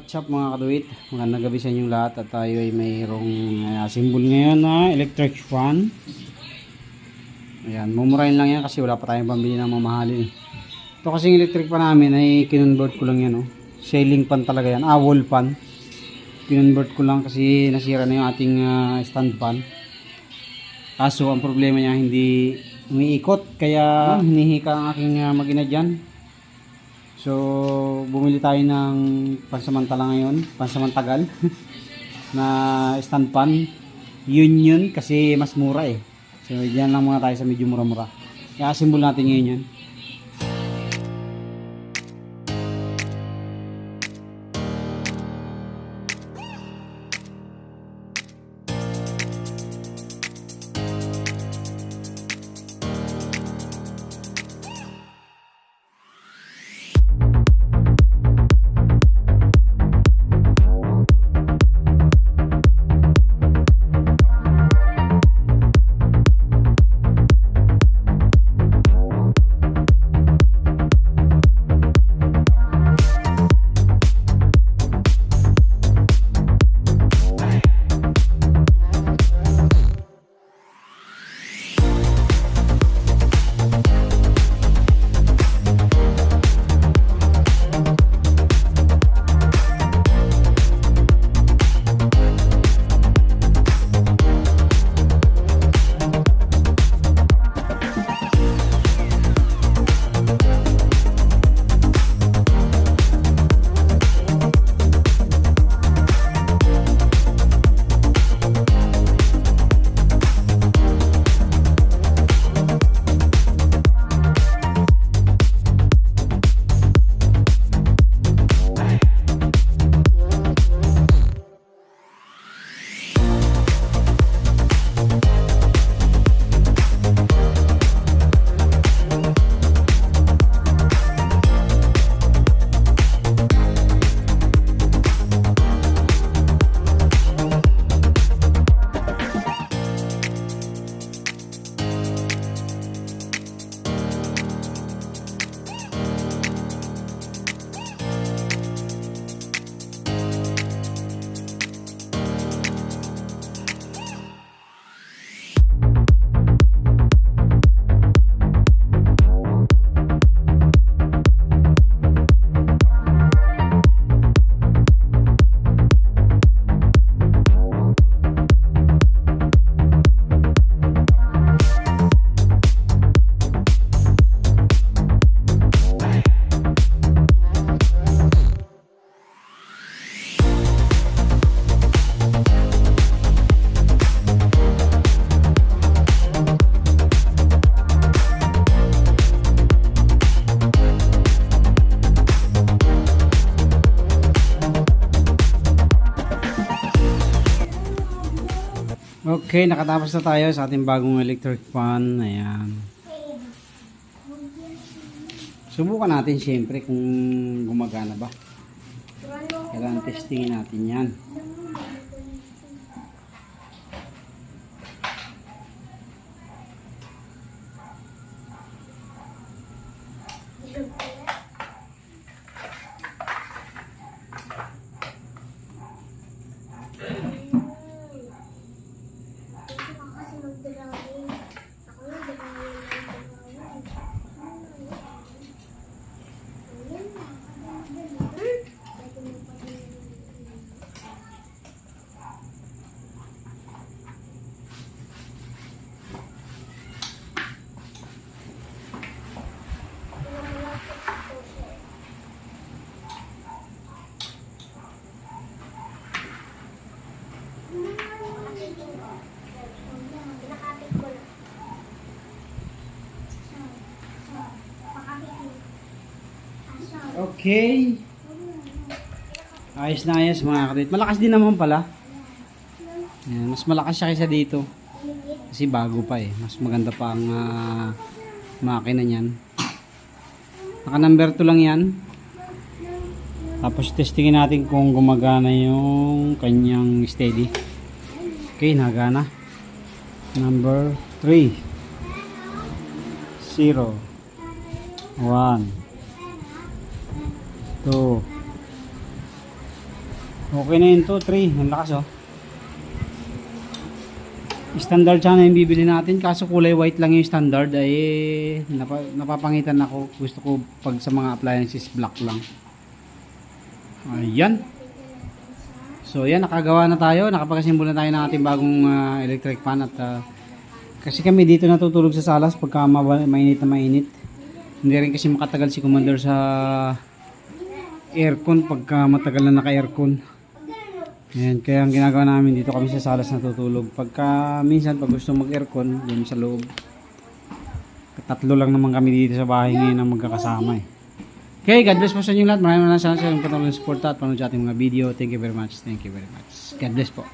what's up mga kaduit? Magandang gabi sa inyong lahat at tayo ay mayroong symbol ngayon na electric fan. Ayan, mumurahin lang yan kasi wala pa tayong pambili ng mamahalin. Ito kasing electric fan namin ay kinonvert ko lang yan. Oh. Ceiling fan talaga yan, wall fan. Kinonvert ko lang kasi nasira na yung ating stand fan. Kaso ang problema niya hindi umiikot kaya hinihika ang aking magina dyan. So, bumili tayo ng pansamantala ngayon, pansamantagal na stand fan. Yun kasi mas mura eh. So, diyan lang muna tayo sa medyo mura-mura. Kaya symbol natin ngayon yan. Okay, nakatapos na tayo sa ating bagong electric fan. Ayan. Subukan natin siyempre kung gumagana ba. Kailangan testingin natin yan. Okay. Ayos na ayos mga kadit. Malakas din naman pala. Ayan, mas malakas siya kaysa dito. Kasi bago pa eh. Mas maganda pa ang makina niyan. Naka number 2 lang yan. Tapos testingin natin kung gumagana yung kanyang steady. Okay, nagana. Number 3. 0 1 2 Okay na yun to, 3. Ang lakas oh. Standard sana yung bibili natin, kaso kulay white lang yung standard ay napapangitan ako. Gusto ko pag sa mga appliances black lang. Ayan. So yan, nakagawa na tayo, nakapagasimbol na tayo ng ating bagong electric fan at kasi kami dito natutulog sa salas pagka mainit na mainit. Hindi rin kasi makatagal si Commander sa aircon pagka matagal na naka-aircon. Ayan, kaya ang ginagawa namin dito kami sa salas natutulog. Pagka minsan pag gusto mag-aircon, dun sa loob. Tatlo lang naman kami dito sa bahay ngayon na magkakasama eh. Okay, God bless po sa inyo lahat. Maraming salamat sa inyong patuloy na suporta at panood sa ating mga video. Thank you very much. Thank you very much. God bless po.